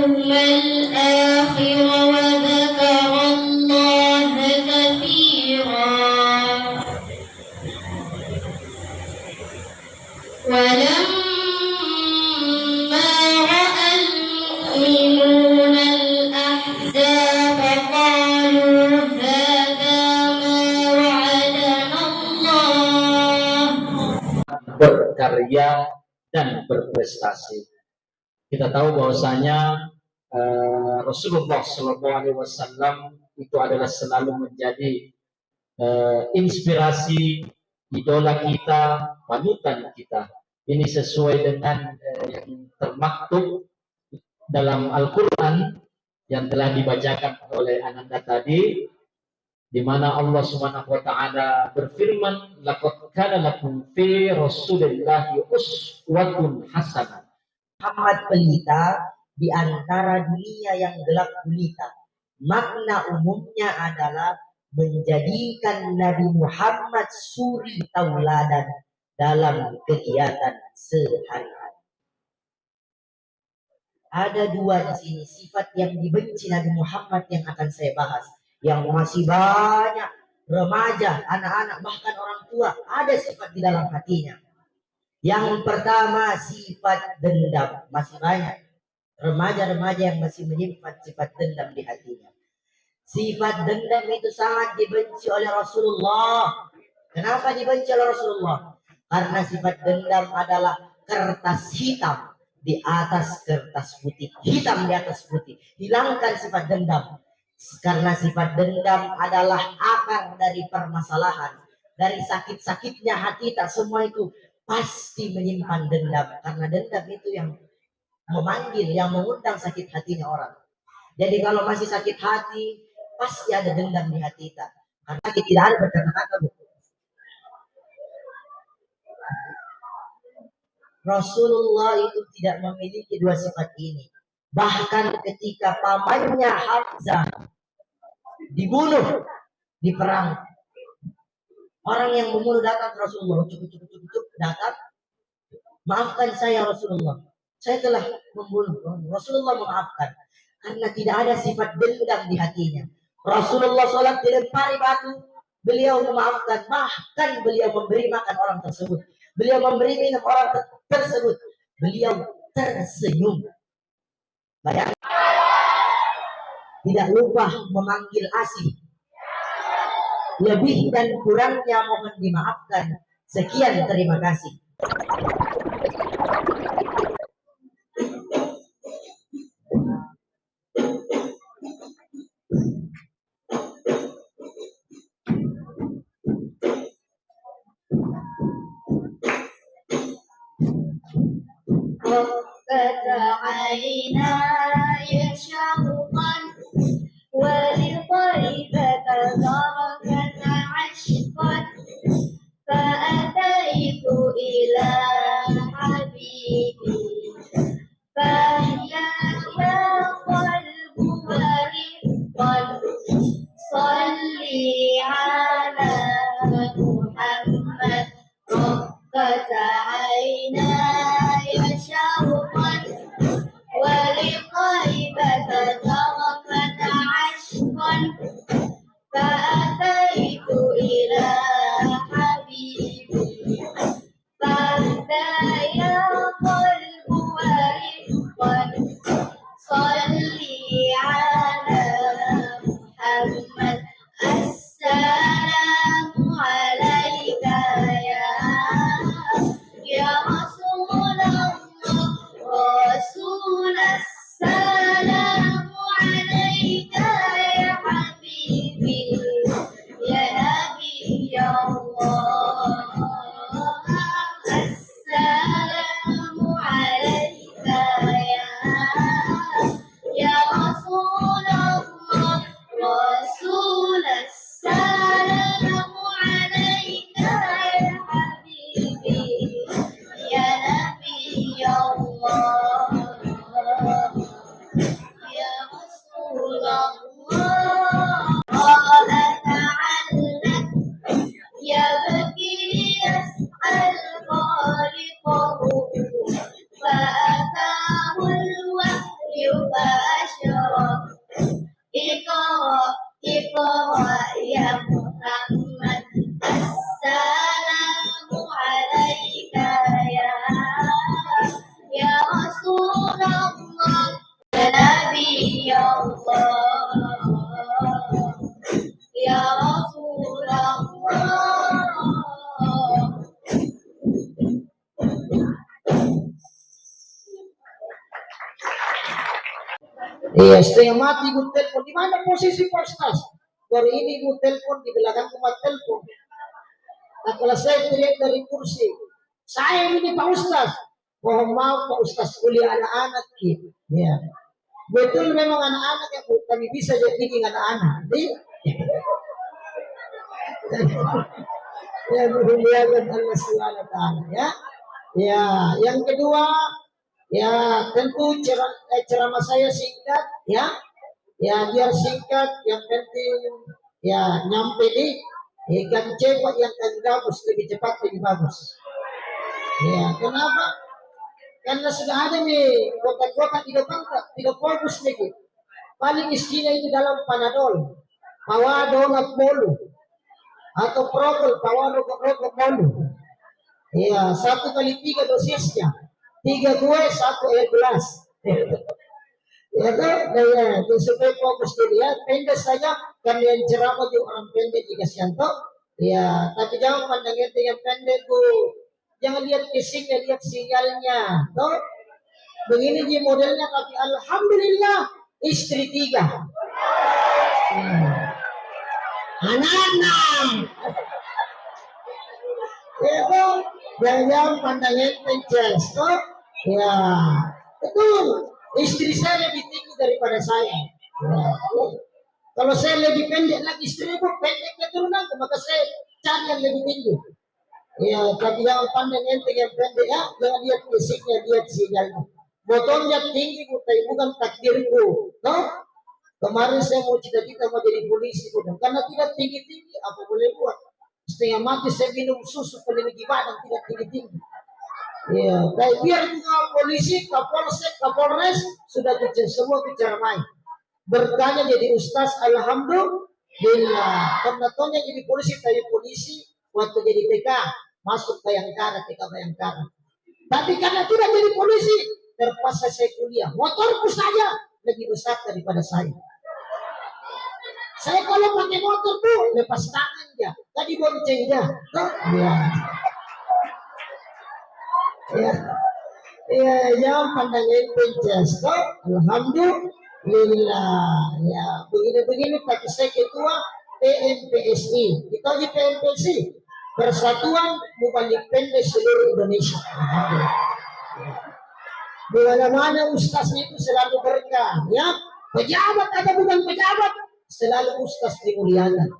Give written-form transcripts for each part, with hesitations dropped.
واليوم الآخر وذكر الله كثيرا ولما رأى المؤمنون الأحزاب قالوا هذا ما وعدنا الله. Berkarya dan berprestasi. Kita tahu bahwasanya Rasulullah SAW itu adalah selalu menjadi inspirasi, idola kita, panutan kita. Ini sesuai dengan yang termaktub dalam Al-Quran yang telah dibacakan oleh Ananda tadi, di mana Allah Subhanahu wa taala berfirman, laqad kana lakum fi Rasulillahi uswatun hasanah. Muhammad pelita di antara dunia yang gelap gulita. Makna umumnya adalah menjadikan Nabi Muhammad suri tauladan dalam kegiatan sehari-hari. Ada dua di sini sifat yang dibenci Nabi Muhammad yang akan saya bahas. Yang masih banyak remaja, anak-anak, bahkan orang tua ada sifat di dalam hatinya. Yang pertama sifat dendam. Masih banyak remaja-remaja yang masih menyimpan sifat dendam di hatinya. Sifat dendam itu sangat dibenci oleh Rasulullah. Kenapa dibenci oleh Rasulullah? Karena sifat dendam adalah kertas hitam di atas kertas putih. Hitam di atas putih. Hilangkan sifat dendam. Karena sifat dendam adalah akar dari permasalahan. Dari sakit-sakitnya hati tak semua itu pasti menyimpan dendam, karena dendam itu yang memanggil, yang mengundang sakit hatinya orang. Jadi kalau masih sakit hati, pasti ada dendam di hati kita. Karena kita tidak ada berkata-kata. Rasulullah itu tidak memiliki dua sifat ini. Bahkan ketika pamannya Hamzah dibunuh di perang, orang yang membunuh datang ke Rasulullah, cukup datang, maafkan saya Rasulullah, saya telah membunuh. Rasulullah memaafkan karena tidak ada sifat dendam di hatinya. Rasulullah sholat dilempari batu, beliau memaafkan, bahkan beliau memberi makan orang tersebut, beliau memberi minum orang tersebut, beliau tersenyum. Bayangkan, tidak lupa memanggil asih. Lebih dan kurangnya mohon dimaafkan. Sekian, terima kasih. فأتيت إلى حبيبي فهيا يا قلب ورفقا صلي على محمد رقت عيناي شوقا ولقيبة ذرفت عشقا فأتيت إلى فأتاه الوحي Iya, setengah mati ibu telepon. Di mana posisi Pak Ustaz? Baru ini ibu telepon di belakang tempat telepon. Nah, kalau saya teriak dari kursi, saya ini Pak Ustaz. Mohon maaf Pak Ustaz, kuliah anak-anak gitu. Ya. Betul memang anak-anak ya, kami bisa jadi anak-anak. Ya, berhubungan Allah Subhanahu wa taala ya. Ya, yang kedua ya tentu ceramah saya singkat ya. Ya biar singkat, yang penting ya nyampe di ikan cepat yang kan gabus lebih cepat lebih bagus. Ya, kenapa? Karena sudah ada nih kota-kota tidak fokus nih. Paling istilah itu dalam Panadol, Pawadol at Bolu, atau Prokol, Pawadol Prokol Bolu. Ya, 1 kali 3 dosisnya, 3 kue 1 air gelas. Ya kan, ya, supaya fokus dilihat pendek saja. Kalian ceramah di orang pendek jika sianto. Ya, tapi jangan pandang itu yang pendek tuh. Jangan lihat casingnya, lihat sinyalnya. Tuh, begini di modelnya, tapi alhamdulillah istri 3. Anak-anak. Ya tuh, jangan pandang itu tuh. Ya, betul. Istri saya lebih tinggi daripada saya. Ya. Kalau saya lebih pendek lagi, istriku pendek keturunan, maka saya cari yang lebih tinggi. Ya, tapi yang pandang enteng yang pendek ya, jangan lihat fisiknya, lihat sinyalnya. Motornya tinggi, bukan takdirku. No? Kemarin saya mau cita-cita mau jadi polisi, karena tidak tinggi-tinggi, apa boleh buat? Setengah mati saya minum susu penyelidik badan tidak tinggi-tinggi. Ya, baik biar juga polisi, Kapolsek, Kapolres sudah semua bicara main. Bertanya jadi ustaz, alhamdulillah. Karena tonya jadi polisi, tapi polisi waktu jadi TK masuk Bayangkara, TK Bayangkara. Tapi karena tidak jadi polisi, terpaksa saya kuliah. Motorku saja lebih besar daripada saya. Saya kalau pakai motor tuh lepas tangan ya, tadi boncengnya. Ya. Ya, jangan pandang enteng. Alhamdulillah. Ya, begini tapi saya ketua PMPSI. Kita di PMPSI, Persatuan Mubalik Pendek Seluruh Indonesia. Di mana-mana ustaz itu selalu berkah, ya. Pejabat atau bukan pejabat, selalu ustaz dimuliakan.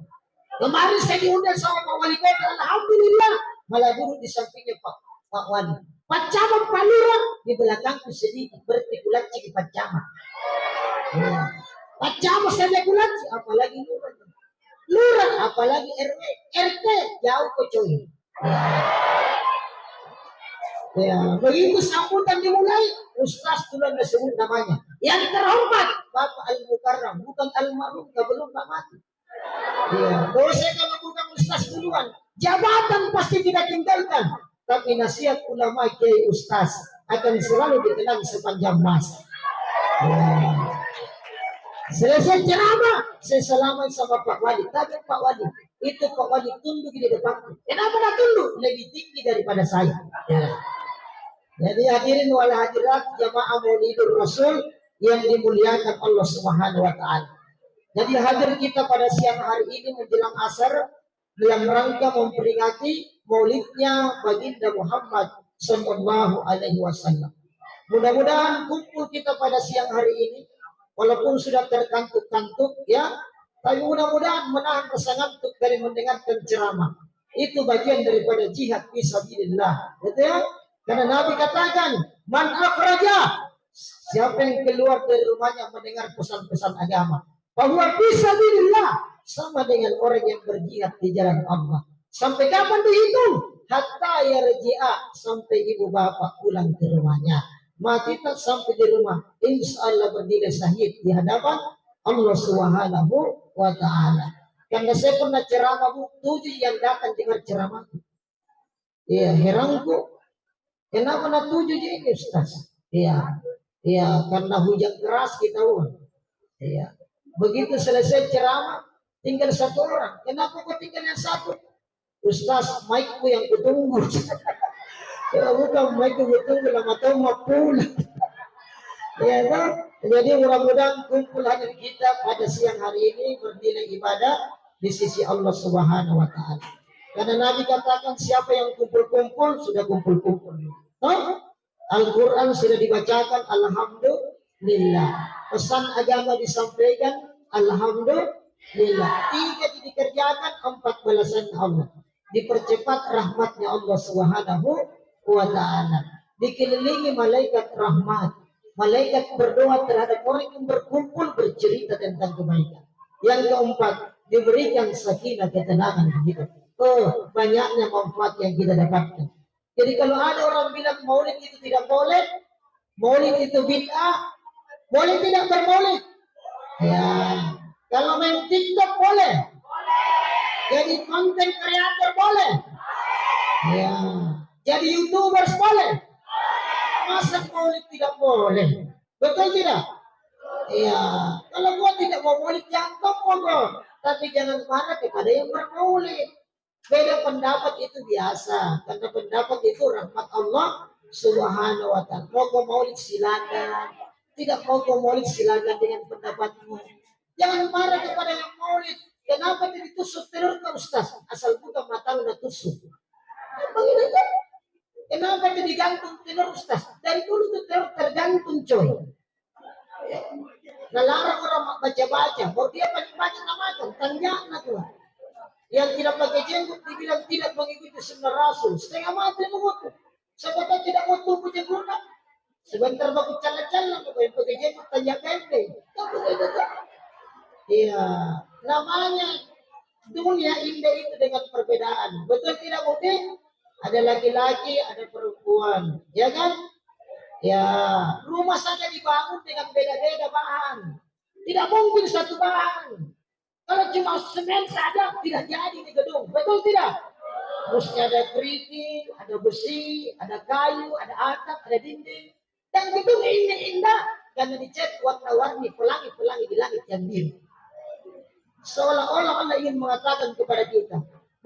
Kemarin saya diundang sama Pak Wali Kota, alhamdulillah, malah duduk di sampingnya Pak Wali. Pak Camat, Pak Lurah di belakangku sedikit berspekulasi di Pak Camat. Ya. Pak Camat saja kulasi, apalagi Lurah. Lurah, apalagi RW, RT jauh ke coy. Ya, begitu sambutan dimulai, Ustaz tulen disebut namanya. Yang terhormat Bapak Al-Mukarram, bukan Al-Marhum, belum Pak mati. Ya, dosa kalau bukan Ustaz duluan, jabatan pasti tidak tinggalkan. Tapi nasihat ulama kiai ustaz akan selalu dikenang sepanjang masa. Ya. Selesai ceramah, saya salaman sama Pak Wali. Tapi Pak Wali, itu Pak Wali tunduk di depanku. Kenapa nak tunduk? Lebih tinggi daripada saya. Ya. Jadi hadirin wal hadirat jamaah Maulidur Rasul yang dimuliakan Allah Subhanahu wa taala. Jadi hadir kita pada siang hari ini menjelang asar dalam rangka memperingati Maulidnya baginda Muhammad Sallallahu Alaihi Wasallam. Mudah-mudahan kumpul kita pada siang hari ini, walaupun sudah terkantuk-kantuk ya, tapi mudah-mudahan menahan rasa ngantuk dari mendengarkan ceramah. Itu bagian daripada jihad fisabilillah, gitu ya? Karena Nabi katakan, man akhraja, siapa yang keluar dari rumahnya mendengar pesan-pesan agama, bahwa fisabilillah sama dengan orang yang berjihad di jalan Allah. Sampai kapan dihitung? Hatta yarji'a, sampai ibu bapak pulang ke rumahnya. Mati tak sampai di rumah, insya Allah berdiri syahid di hadapan Allah Subhanahu wa taala. Karena saya pernah ceramah 7 yang datang dengar ceramah. Iya, heranku. Kenapa nak 7 jadi Ustaz? Iya, karena hujan keras kita uang. Iya. Begitu selesai ceramah, tinggal 1 orang. Kenapa kok tinggal yang 1? Ustaz, mic-ku yang kutunggu. Ya bukan mic-ku kutunggu, lama tahu mau pulang. Ya kan? Jadi mudah-mudahan kumpul hadir kita pada siang hari ini bernilai ibadah di sisi Allah Subhanahu wa taala. Karena Nabi katakan siapa yang kumpul-kumpul sudah kumpul-kumpul. Toh? Al-Quran sudah dibacakan, alhamdulillah. Pesan agama disampaikan, alhamdulillah. 3 dikerjakan, 4 balasan Allah. Dipercepat rahmatnya Allah Subhanahu wa taala. Dikelilingi malaikat rahmat. Malaikat berdoa terhadap orang yang berkumpul bercerita tentang kebaikan. Yang keempat, diberikan sakinah ketenangan hidup. Oh, banyaknya manfaat yang kita dapatkan. Jadi kalau ada orang bilang maulid itu tidak boleh, maulid itu bid'ah, boleh tidak bermaulid? Ya, kalau main TikTok boleh. Jadi konten kreator boleh. Ya, jadi YouTubers boleh. Masa maulid tidak boleh? Betul tidak? Iya. Kalau gua tidak mau maulid jangan monggo. Tapi jangan marah kepada yang bermaulid. Beda pendapat itu biasa. Karena pendapat itu rahmat Allah Subhanahu wa taala. Mau maulid silakan. Tidak mau maulid silakan dengan pendapatmu. Jangan marah kepada yang maulid. Kenapa jadi tusuk telur ke Ustaz? Asal buka mata udah tusuk. Begitu kan? Kenapa jadi gantung telur Ustaz? Dari dulu tuh telur tergantung coy. Nalarang orang baca-baca. Mau dia baca namakan. Tanjana tuh. Yang tidak pakai jenggot dibilang tidak mengikuti sunnah Rasul. Setengah mati mengutuk. Sebetulnya tidak mau tubuh jenggot. Sebentar baku cala-cala. Yang pakai jenggot tanya pendek. Iya. Namanya dunia indah itu dengan perbedaan. Betul tidak Budi? Ada laki-laki, ada perempuan, ya kan? Ya, rumah saja dibangun dengan beda-beda bahan. Tidak mungkin satu bahan. Kalau cuma semen saja tidak jadi di gedung, betul tidak? Harusnya ada kerikil, ada besi, ada kayu, ada atap, ada dinding. Dan gedung ini indah karena dicat warna-warni pelangi-pelangi di langit yang biru. Seolah-olah Allah ingin mengatakan kepada kita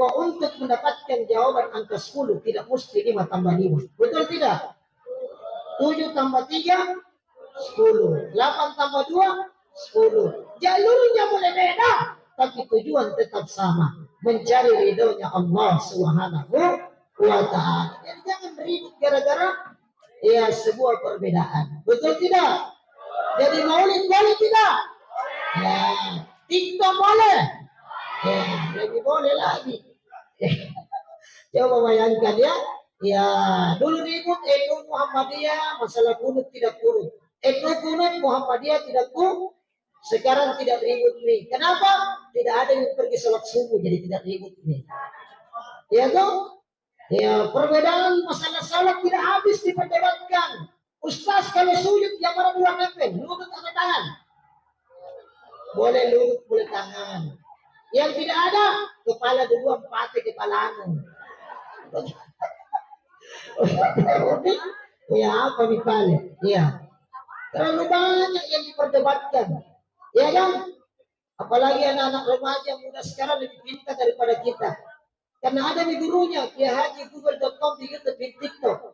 bahwa untuk mendapatkan jawaban angka 10 tidak mesti 5 tambah 5. Betul tidak? 7 tambah 3, 10. 8 tambah 2, 10. Jalurnya boleh beda, tapi tujuan tetap sama. Mencari ridhonya Allah Subhanahu wa ta'ala. Jadi jangan ribut gara-gara ya sebuah perbedaan. Betul tidak? Jadi maulid boleh tidak? Ya, TikTok boleh? Ya, lebih boleh lagi. Coba bayangkan ya. Ya, dulu ribut NU Muhammadiyah masalah kunut tidak kunut. NU kunut Muhammadiyah tidak kunut. Sekarang tidak ribut nih. Kenapa? Tidak ada yang pergi sholat subuh jadi tidak ribut nih. Ya toh? Ya, perbedaan masalah salat tidak habis diperdebatkan. Ustaz kalau sujud yang mana dua nempel, lutut atau tangan? Boleh lutut, boleh tangan. Yang tidak ada, kepala dua, empati kepala anu. Ya apa misalnya? Ya. Terlalu banyak yang diperdebatkan. Ya kan? Apalagi anak-anak remaja muda sekarang lebih pintar daripada kita. Karena ada di gurunya, Kiai Haji Google.com di YouTube, di TikTok.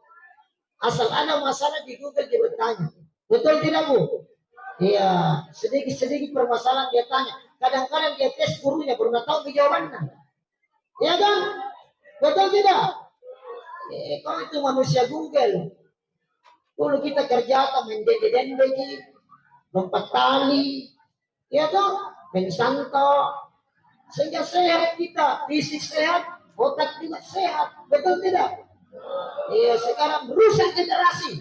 Asal ada masalah di Google dia bertanya. Betul tidak Bu? Iya, sedikit-sedikit permasalahan dia tanya. Kadang-kadang dia tes gurunya baru nggak tahu jawabannya. Iya kan? Betul tidak? Kau itu manusia Google. Dulu kita kerja main dende-dende, lompat tali, ya toh, main santo. Sehingga sehat kita, fisik sehat, otak juga sehat. Betul tidak? Iya, sekarang rusak generasi.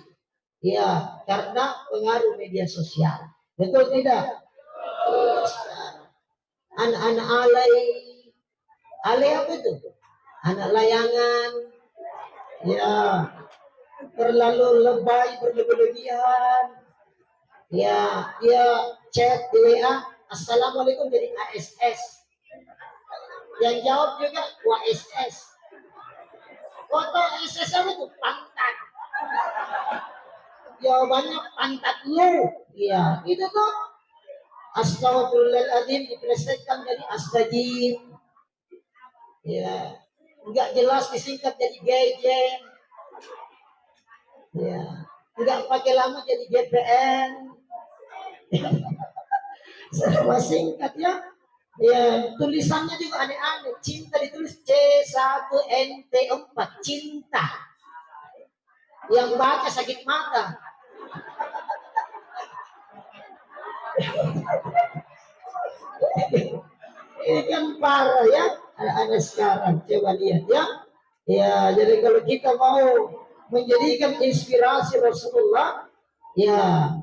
Iya, karena pengaruh media sosial. Betul tidak? Anak-anak alay apa itu? Anak layangan, ya, terlalu lebay, berlebihan, ya, chat di WA, assalamualaikum jadi ASS. Yang jawab juga WSS. Foto ASS apa itu? Pantat. Jawabannya pantat lu. Iya, itu tuh. Astagfirullahaladzim dipelesetkan jadi astajib. Ya, enggak jelas disingkat jadi gejen. Ya, enggak pakai lama jadi GPN. Serba singkat ya. Ya, tulisannya juga aneh-aneh. Cinta ditulis C1NT4, cinta. Yang baca sakit mata. Ini kan parah ya. Ada sekarang. Coba lihat ya. Ya, jadi kalau kita mau menjadikan inspirasi Rasulullah, ya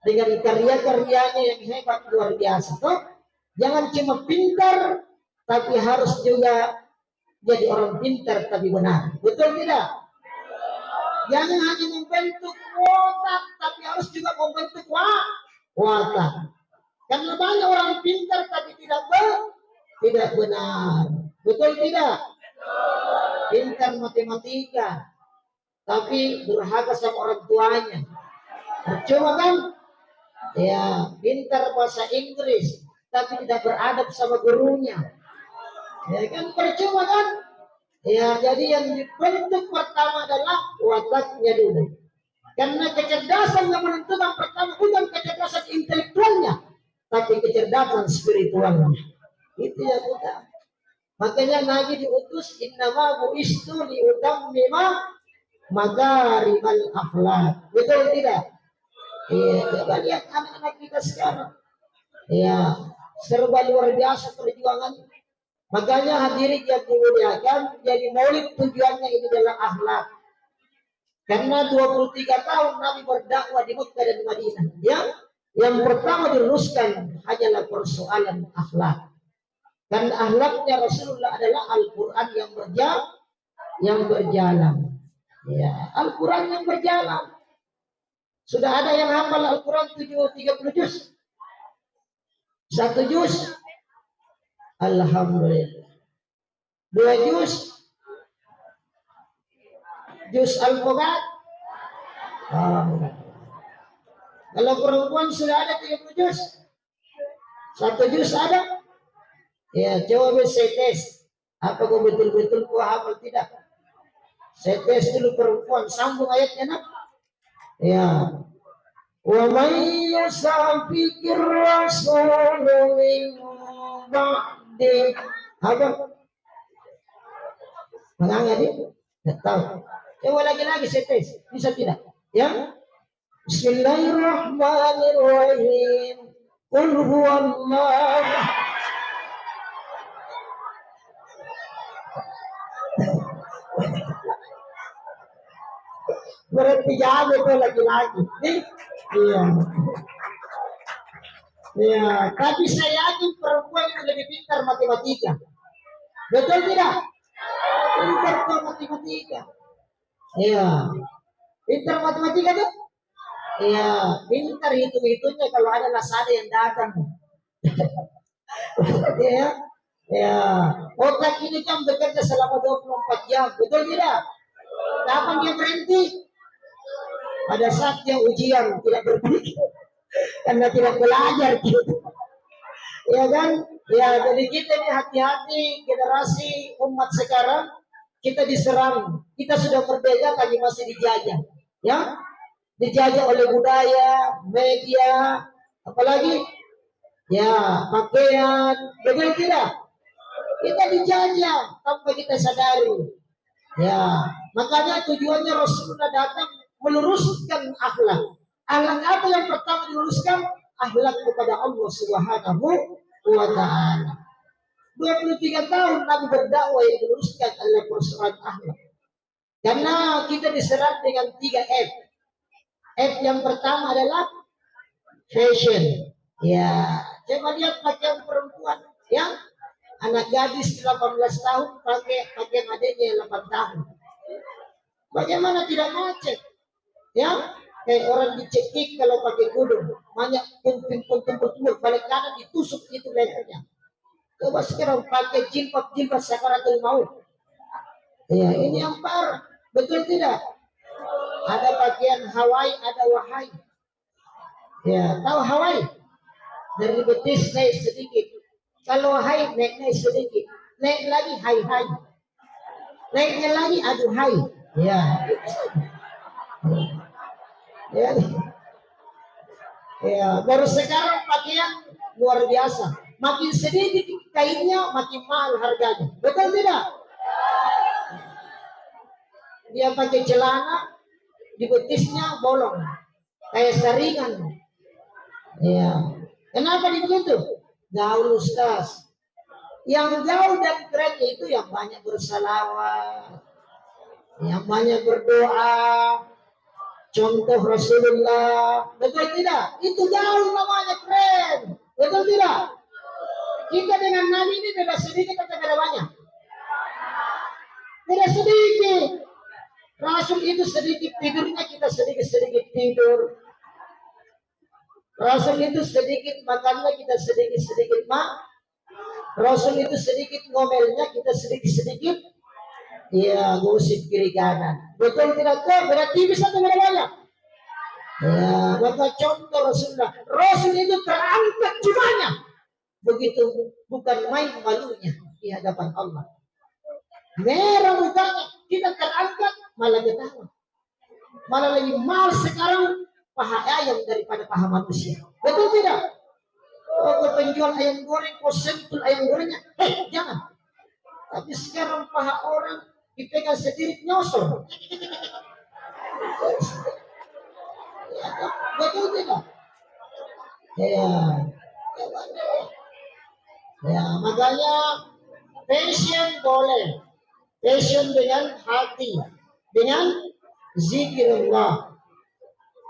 dengan karya-karyanya yang hebat luar biasa tuh. Jangan cuma pintar, tapi harus juga jadi orang pintar tapi benar. Betul tidak? Jangan hanya membentuk otak, tapi harus juga membentuk watak. Karena banyak orang pintar tapi tidak benar. Betul tidak? Pintar matematika, tapi durhaka sama orang tuanya. Percuma kan? Ya, pintar bahasa Inggris, tapi tidak beradab sama gurunya. Ya kan percuma kan? Ya, jadi yang dibentuk pertama adalah wataknya dulu. Karena kecerdasan yang menentukan pertama bukan kecerdasan intelektualnya, tapi kecerdasan spiritualnya. Itu yang utama. Makanya Nabi diutus innama bu'istu liutammima makarimal akhlak. Betul tidak? Iya, coba lihat anak-anak kita sekarang. Ya, serba luar biasa perjuangan. Makanya hadirin yang dimuliakan, jadi maulid tujuannya ini adalah akhlak. Karena 23 tahun Nabi berdakwah di Mekah dan Madinah. Ya, yang pertama diluruskan hanyalah persoalan akhlak. Karena akhlaknya Rasulullah adalah Al-Quran yang berjalan. Ya, Al-Quran yang berjalan. Sudah ada yang hafal Al-Quran 30 juz. 1 juz. Alhamdulillah. 2 juz. Juz Al-Quran. Kalau perempuan sudah ada 30 juz. 1 juz ada. Ya, coba saya tes. Apa kau betul-betul kau hafal tidak? Saya tes dulu perempuan. Sambung ayatnya nak. Ya. Wa may yusafiqir rasul min ba'di. Apa? Mengangat dia? Tidak tahu. Coba lagi saya tes. Bisa tidak? Ya. Bismillahirrahmanirrahim. Qul huwallahu. Berhenti jago tuh lagi-lagi. Iya. Iya. Tapi saya yakin perempuan itu lebih pintar matematika. Betul tidak? Pintar tuh matematika. Iya. Pintar matematika tuh? Iya. Pintar hitung-hitungnya kalau ada lasada yang datang. Iya. Ya, otak ini kan bekerja selama 24 jam, betul tidak? Kapan dia berhenti? Pada saat dia ujian, tidak berpikir, karena tidak belajar gitu. Ya kan? Ya, jadi kita ini hati-hati generasi umat sekarang, kita diserang, kita sudah merdeka tapi masih dijajah, ya? Dijajah oleh budaya, media, apalagi, ya pakaian, betul tidak? Kita dijajah tanpa kita sadari. Ya, makanya tujuannya Rasulullah datang meluruskan akhlak. Akhlak apa yang pertama diluruskan? Akhlak kepada Allah Subhanahu wa taala. 23 tahun Nabi berdakwah yang diluruskan adalah persoalan akhlak. Karena kita diserang dengan 3 F. F yang pertama adalah fashion. Ya, coba lihat pakaian perempuan, ya. Anak gadis 18 tahun pakai pakaian adiknya 8 tahun. Bagaimana tidak macet? Ya, kayak orang dicekik kalau pakai kudung. Banyak puntung balik kanan ditusuk itu lehernya. Coba sekarang pakai jilbab sakaratul maut. Ya, ini yang parah. Betul tidak? Ada pakaian Hawaii, ada wahai. Ya, tahu Hawaii? Dari betis naik sedikit. Kalau hai naik sedikit, naik lagi hai, naiknya lagi aduhai. Ya, ya, Ya, baru sekarang pakaian luar biasa. Makin sedikit kainnya, makin mahal harganya. Betul tidak? Dia pakai celana, di betisnya bolong, kayak saringan. Ya, kenapa begitu? Gaul Ustaz. Yang gaul dan keren itu yang banyak bersalawat, yang banyak berdoa, contoh Rasulullah. Betul tidak? Itu gaul namanya keren. Betul tidak? Kita dengan Nabi ini beda sedikit atau beda banyak? Beda sedikit. Rasul itu sedikit tidurnya, kita sedikit-sedikit tidur. Rasul itu sedikit makannya, kita sedikit-sedikit makan. Rasul itu sedikit ngomelnya, kita sedikit-sedikit ya gosip kiri kanan. Betul tidak? Berarti bisa atau beda banyak? Ya, maka contoh Rasulullah. Rasul itu terangkat jubahnya. Begitu, bukan main malunya di hadapan Allah. Merah mukanya, kita terangkat malah ketawa. Malah lebih mahal sekarang paha ayam daripada paha manusia. Betul tidak? Oh, penjual ayam goreng, kau sentul ayam gorengnya. Jangan. Tapi sekarang paha orang dipegang sendiri nyosor. Ya, betul tidak? Ya, ya, makanya passion boleh. Passion dengan hati, dengan zikirullah.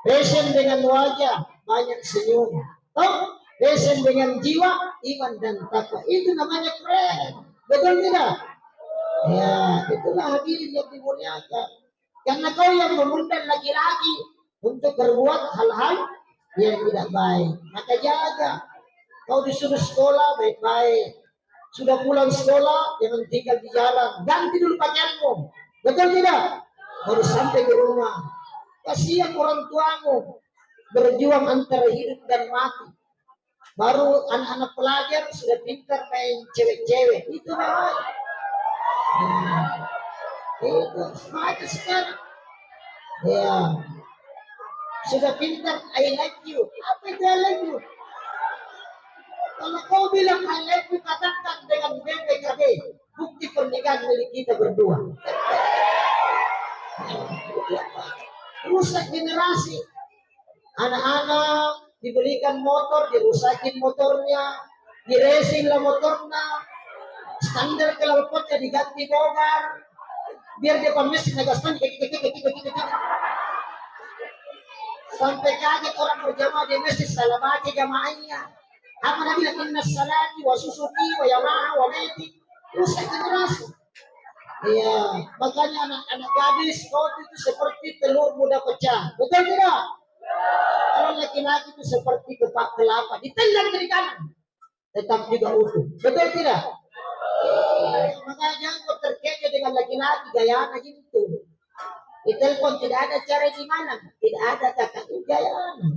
Passion dengan wajah, banyak senyum. Oh, passion dengan jiwa, iman dan takwa. Itu namanya keren. Betul tidak? Ya, itulah hadirin yang dimuliakan. Karena kau yang mengundang laki-laki untuk berbuat hal-hal yang tidak baik, maka jaga. Kau disuruh sekolah baik-baik. Sudah pulang sekolah, jangan tinggal di jalan. Ganti dulu pakaianmu. Betul tidak? Baru sampai ke rumah. Kasihan orang tuamu berjuang antara hidup dan mati. Baru anak-anak pelajar sudah pintar main cewek-cewek. Itu namanya. Itu semangat sekarang. Ya. Sudah pintar I like you. Apa itu I like you? Kalau kau bilang I like you, katakan dengan BPKB, bukti pernikahan milik kita berdua. Rusak generasi. Anak-anak dibelikan motor, dirusakin motornya, diresin lah motornya, standar kelapotnya diganti bogar, biar dia pemilik nagasman sampai kaget orang berjamaah di masjid, salah baca jamaahnya. Apa Nabi bilang inna salati wa susuki wa yamaha wa meti. Rusak generasi. Iya, makanya anak-anak gadis kau itu seperti telur muda pecah. Betul tidak? Kalau laki-laki itu seperti kepak kelapa, ditendang kiri kanan, tetap juga utuh. Betul tidak? Makanya jangan kau terkecoh dengan laki-laki gayanya gitu. Di telepon tidak ada cara gimana, tidak ada kata gayanya.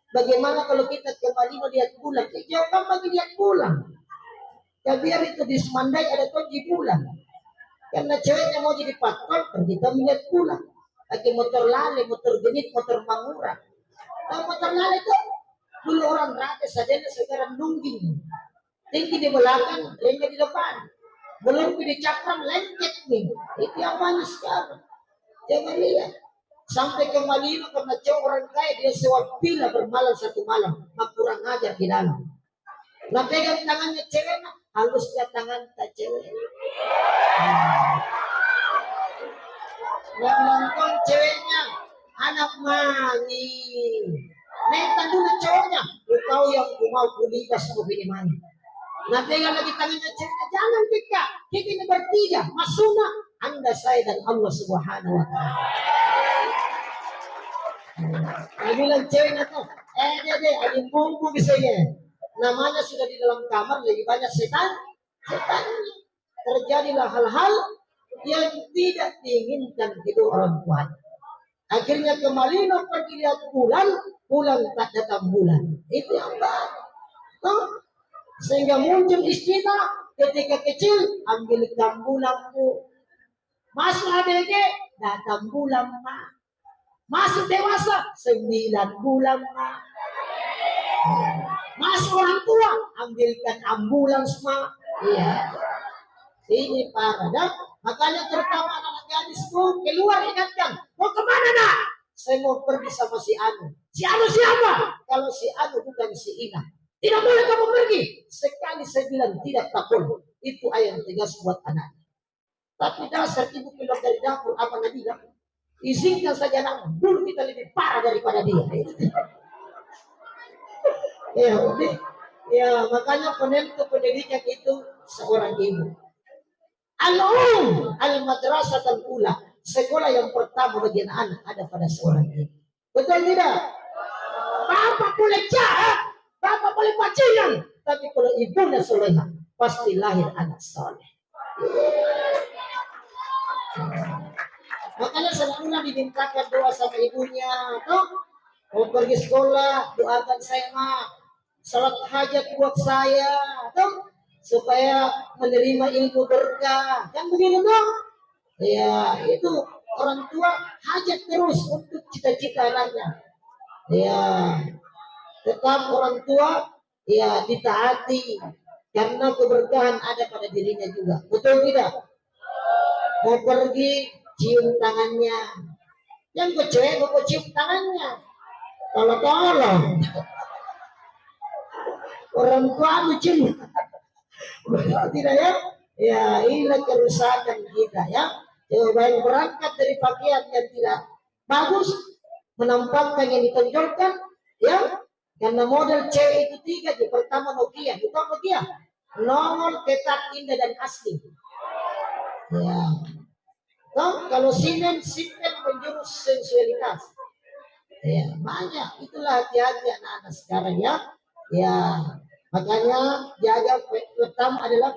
Bagaimana kalau kita kembali melihat bulan? Jauhkan bagi lihat bulan. Ya biar itu di Semandai ada tonji bulan. Karena ceweknya mau jadi patron, kita melihat bulan. Pakai motor lale, motor genit, motor mangura. Nah, motor lale itu dulu orang rakyat saja, sekarang nungging. Tinggi di belakang, lengket di depan. Belum di cakram, lengket nih. Itu yang banyak sekarang. Jangan lihat. Sampai ke Malino karena cowok orang kaya dia sewa villa bermalam satu malam, mak kurang ajar di dalam. Nah pegang tangannya cewek, halusnya tangan tak cewek. Nah nonton ceweknya, anak mani. Neta dulu cowoknya, lu tahu yang ku mau kuliah sama bini mana. Nah pegang lagi tangannya ceweknya, jangan pika, kita ini bertiga, masuna, anda saya dan Allah Subhanahu Wa Taala. Dia bilang ceweknya tuh, dede, ada bumbu misalnya. Namanya sudah di dalam kamar, lebih banyak setan. Terjadilah hal-hal yang tidak diinginkan itu orang tua. Akhirnya ke Malino pergi lihat bulan, bulan tak datang bulan. Itu yang baik. Sehingga muncul istilah ketika kecil, ambilkan bulanmu. Masuk ABG, datang bulan mak. Masuk dewasa 9 bulan. Masuk orang tua, ambilkan ambulans mak. Iya. Ini parah dah. Makanya terutama anak gadis tuh keluar ingatkan. Mau kemana nak? Saya mau pergi sama si Anu. Si Anu siapa? Kalau si Anu bukan si Ina. Tidak boleh kamu pergi. Sekali saya bilang tidak tak boleh. Itu ayat tegas buat anak. Tapi dasar ibu keluar dari dapur apa Nabi bilang? Izinkan saja anak. Dulu kita lebih parah daripada dia. Ya, udah. Ya, makanya penentu pendidikan itu seorang ibu. Al-madrasah ula, sekolah yang pertama bagi anak ada pada seorang ibu. Betul tidak? Bapak boleh jahat, bapak boleh bajingan, tapi kalau ibunya solehah, pasti lahir anak soleh. Makanya selalu dimintakan doa sama ibunya, tuh mau pergi sekolah, doakan saya mak, salat hajat buat saya, tuh supaya menerima ilmu berkah, kan begitu dong? Ya itu orang tua hajat terus untuk cita-cita anaknya. Ya tetap orang tua ya ditaati karena keberkahan ada pada dirinya juga, betul tidak? Mau pergi cium tangannya, yang kecewek mau cium tangannya, kalau tolong orang tua lucu. Tidak ya? Ya inilah kerusakan kita ya. Coba yang berangkat dari pakaian yang tidak bagus, menampakkan yang ditonjolkan, ya. Karena model cewek itu tiga, di pertama Nokia, bukan Nokia, nongol, ketat, indah dan asli. Ya. Kalau sinen menjurus sensualitas. Ya, banyak. Itulah hati-hati anak-anak sekarang ya. Ya. Makanya jaga pertama adalah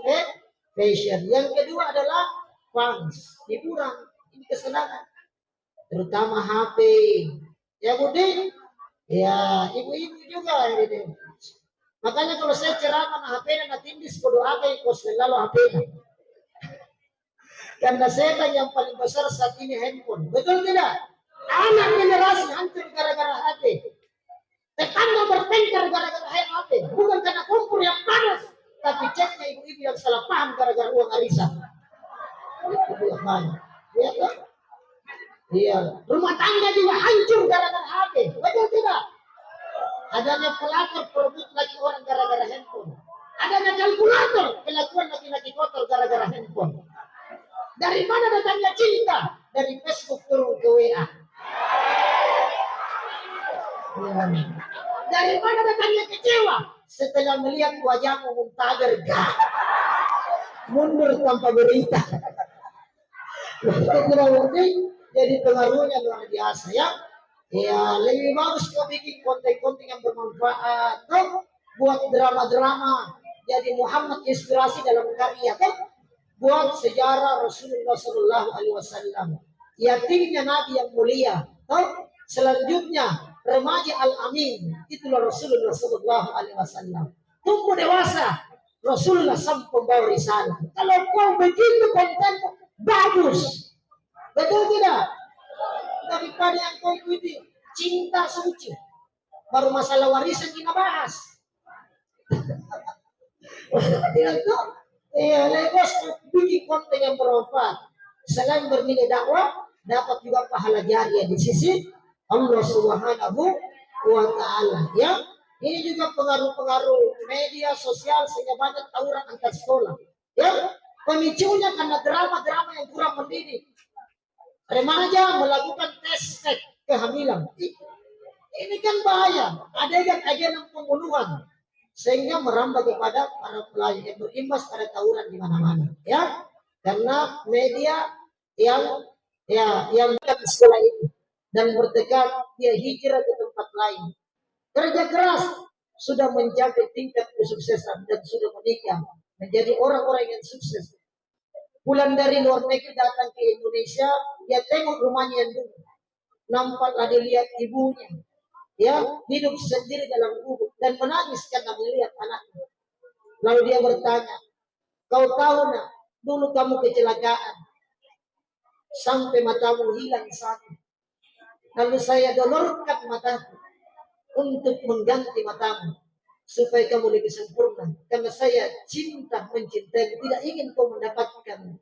fashion. Yang kedua adalah fans, hiburan, ini kesenangan. Terutama HP. Ya Budi, ya ibu-ibu juga ini. Makanya kalau saya ceramah HP na tindis ko doa kay ko selalu HP na. Karena setan yang paling besar saat ini handphone. Betul tidak? Anak generasi hancur gara-gara HP. Tetangga bertengkar gara-gara HP, bukan karena kompor yang panas, tapi ceknya ibu-ibu yang salah paham gara-gara uang arisan. Itu yang banyak. Iya kan? Iya. Rumah tangga juga hancur gara-gara HP, betul tidak? Adanya pelakor perebut laki orang gara-gara handphone. Adanya kalkulator kelakuan laki-laki kotor gara-gara handphone. Dari mana datangnya cinta? Dari Facebook turun ke WA. Ya. Dari mana datangnya kecewa? Setelah melihat wajahmu muntaber, mundur tanpa berita. Jadi pengaruhnya luar biasa ya. Ya lebih bagus kau bikin konten-konten yang bermanfaat, tuh buat drama-drama. Jadi Muhammad inspirasi dalam karya, tuh buat sejarah Rasulullah SAW. Yatimnya Nabi yang mulia, tuh selanjutnya remaja al-amin, itulah Rasulullah SAW. Tumbuh dewasa, Rasulullah sang pembawa risalah. Kalau kau begitu konten bagus, betul tidak? Daripada yang kau ikuti cinta suci, baru masalah warisan kita bahas. Tidak tuh, ya lebos bikin konten yang bermanfaat. Selain bernilai dakwah, dapat juga pahala jariah di sisi Allah Subhanahu wa Ta'ala. Ya, ini juga pengaruh-pengaruh media sosial sehingga banyak tawuran antar sekolah. Ya, pemicunya karena drama-drama yang kurang mendidik. Remaja melakukan tes kehamilan. Ini kan bahaya. Adegan-adegan pembunuhan sehingga merambah kepada para pelayan yang berimbas pada tawuran di mana-mana. Ya, karena media yang di sekolah itu dan bertekad dia hijrah ke tempat lain. Kerja keras sudah mencapai tingkat kesuksesan dan sudah menikah menjadi orang-orang yang sukses. Pulang dari luar negeri datang ke Indonesia, dia tengok rumahnya yang dulu. Nampak ada lihat ibunya, ya hidup sendiri dalam gubuk dan menangis karena melihat anaknya. Lalu dia bertanya, kau tahu nak, dulu kamu kecelakaan sampai matamu hilang satu. Lalu saya donorkan mataku. untuk mengganti matamu supaya kamu lebih sempurna. Karena saya cinta mencintai, tidak ingin kau mendapatkan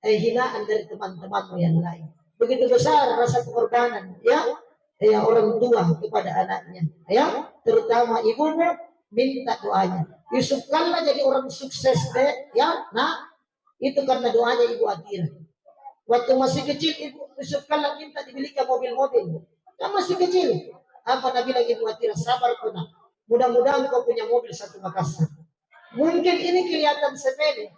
hinaan dari teman-temanmu yang lain. Begitu besar rasa pengorbanan orang tua kepada anaknya, terutama ibumu, minta doanya. Yusuf Kalla jadi orang sukses itu karena doanya Ibu Atira. Waktu masih kecil Yusuf Kalla minta dibelikan mobil-mobil. Kan masih kecil. Apa Nabi lagi Ibu Atira, sabar kena. Mudah-mudahan kau punya mobil satu Makassar. Mungkin ini kelihatan sepele,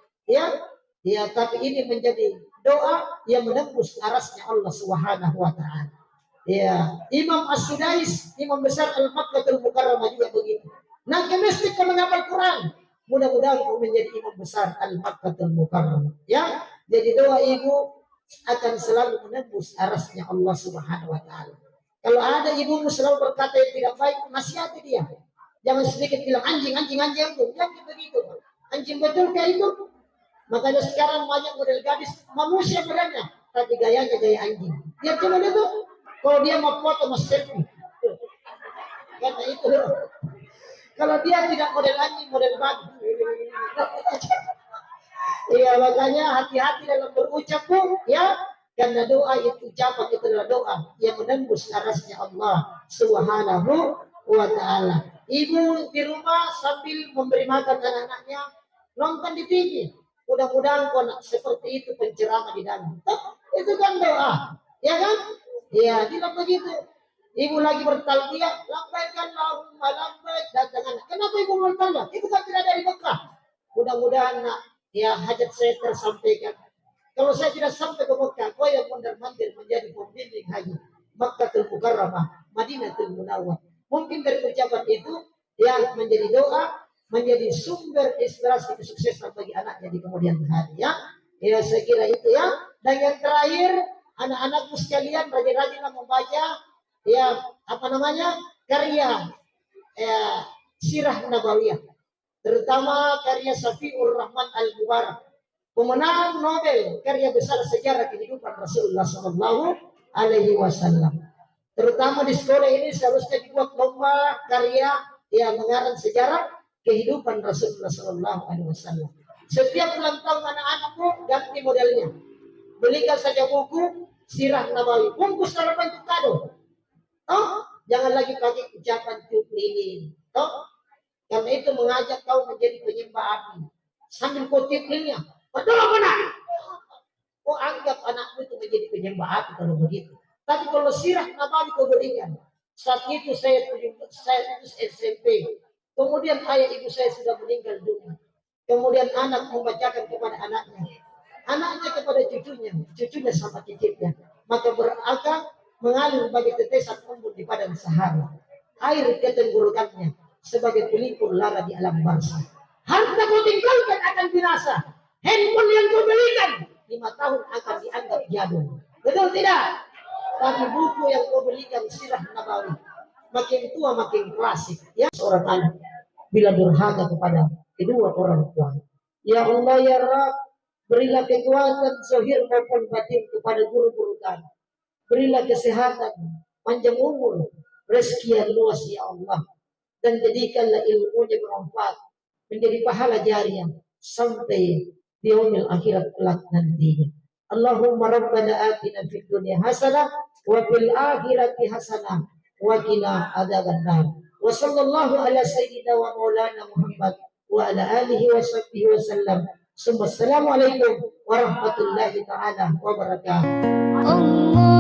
tapi ini menjadi doa yang menembus arasnya Allah Subhanahu wa taala. Imam As-Sudais, imam besar Al-Makkahul Mukarramah juga begitu. Nah, mesti kau menghafal Quran. Mudah-mudahan kau menjadi imam besar Al-Makkahul Mukarramah. Jadi doa ibu akan selalu menembus arasnya Allah Subhanahu wa taala. Kalau ada ibumu selalu berkata yang tidak baik, nasihati dia. Jangan sedikit bilang anjing. Jangan begitu. Anjing betul kayak itu. Makanya sekarang banyak model gadis manusia modelnya, tapi gayanya gaya anjing. Dia coba itu. Kalau dia mau foto mau selfie. Karena itu. Kalau dia tidak model anjing, model babi. Makanya hati-hati dalam berucap karena doa itu ucapan itu adalah doa yang menembus arasnya Allah Subhanahu wa taala. Ibu di rumah sambil memberi makan anak-anaknya, nonton di TV. Mudah-mudahan kau seperti itu penceramah di dalam. Itu kan doa, ya kan? Tidak begitu. Ibu lagi bertalbiyah, lambaikan Allahumma lambaik, datang anak. Kenapa ibu bertalbiyah? Ibu kan tidak dari Mekah. Mudah-mudahan hajat saya tersampaikan. Kalau saya tidak sampai ke Mekah, kau yang mondar-mandir menjadi pembimbing haji Makkahul Mukarramah, Madinatul Munawwarah. Mungkin dari ucapan itu menjadi doa, menjadi sumber inspirasi kesuksesan bagi anaknya di kemudian hari. Saya kira itu Dan yang terakhir, anak-anakku sekalian rajin-rajinlah membaca karya Sirah Nabawiyah, terutama karya Safiur Rahman Al-Mubarak, pemenang Nobel karya besar sejarah kehidupan Rasulullah Sallallahu Alaihi Wasallam. Terutama di sekolah ini seharusnya dibuat lomba karya mengarang sejarah kehidupan Rasulullah Sallallahu Alaihi Wasallam. Setiap ulang tahun anak-anakku ganti modelnya. Belikan saja buku Sirah Nabawi, bungkus dalam bentuk kado. Jangan lagi pakai ucapan tiup lilin. Karena itu mengajak kau menjadi penyembah api. Sambil kau tiup lilinnya, betul benar. Kau anggap anakmu itu menjadi penyembah api kalau begitu. Tapi kalau Sirah Nabawi kau berikan. Saat itu saya SMP. Kemudian ayah ibu saya sudah meninggal dunia. Kemudian anak membacakan kepada anaknya. Anaknya kepada cucunya sama cicitnya. Maka berakar mengalir bagi tetesan embun di padang Sahara. Air ketenggorokannya sebagai pelipur lara di alam barzah. Harta kau tinggalkan akan binasa. Handphone yang kau belikan 5 tahun akan dianggap jadul. Betul tidak? Tapi buku yang kau belikan Sirah Nabawi makin tua makin klasik. Seorang anak bila durhaka kepada kedua orang tua. Ya Allah ya Rabb, berilah kekuatan zahir maupun batin kepada guru-guru kami. Berilah kesehatan, panjang umur, rezeki yang luas ya Allah. Dan jadikanlah ilmunya bermanfaat, menjadi pahala jariah sampai di yaumil akhirat kelak nantinya. Allahumma rabbana atina fid dunya hasanah wa fil akhirati hasanah wa qina adzabannar. Wa sallallahu ala sayyidina wa maulana Muhammad wa ala alihi wa sahbihi wa sallam. Assalamualaikum warahmatullahi taala wabarakatuh.